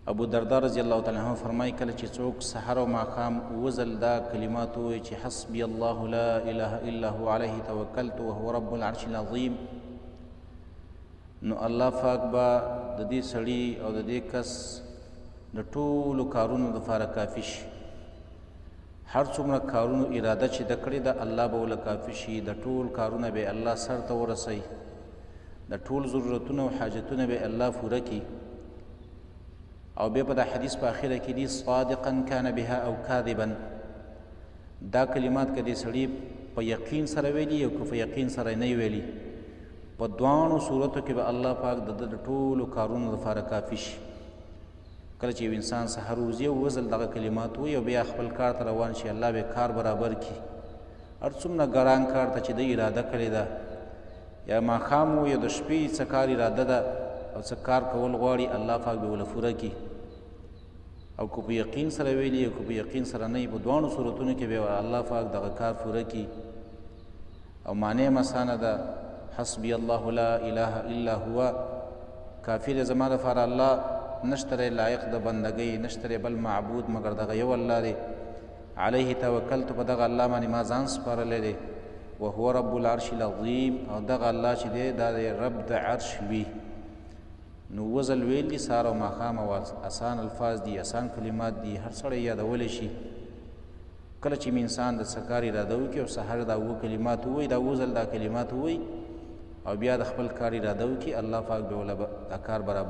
ابو درداء رضی الله تعالی عنہ فرمایي کله چې څوک سحر او ماښام وزل دا کلمات ووایي چې حسبي الله لا اله الا هو عليه توکلت وهو رب العرش العظیم، نو الله پاک به د دې سړي او د دې کس د ټولو کارونو دپاره کافي شي. هر څومره کارونو اراده چې د کړې ده الله به ورله کافي شي. د ټول کارونه به الله سر ته ورسوي، د ټول ضرورتونه او حاجتونه به الله پوره کړي. او بیا په د حدیث په اخره کې دي صادقا کان بها او کاذبا، دا کلمات که دې سړي په یقین سره ویلي او که په یقین سره نه ویلي، په دواړو صورتو کې به الله پاک د ټولو کارونو لپاره کافي شي. کله چې یو انسان سحر وځي او وزل دغه کلمات وایي او بیا خپل کار ته روان شي، الله به کار برابر کړي. هر څومره ګران کار ته چې د اراده کړې ده، یا ماښام و یا د شپې څه کار اراده ده او څه کار کول غواړي، الله پاک به ورله پوره کړي. او که په یقین سره ویلي او که په یقین سره نه وي، په دواړو صورتونو کې به الله پاک دغه کار پوره کړي. او معنی هم اسانه ده، حسبي الله لا اله الا هو، کافي دی زما لپاره الله، نشته لایق د بندګۍ، نشته بل معبود مګر دغه یو الله دی. علیه توکلت، په دغه الله باندې ما ځان سپارلی دی. وهو رب العرش العظیم، او دغه الله چې دی دا دی رب د عرش لوی. نو وزل ویل دي سهار او ماښام، او اسان الفاظ دي، اسان کلمات دي، هر سړی یادولی شي. کله چې انسان د څه کار اراده وکړي او سحر دا اووه کلمات ووایي، دا وزل دا کلمات ووایي او بیا د خپل کار اراده وکړي، الله پاک به ورله دا کار برابر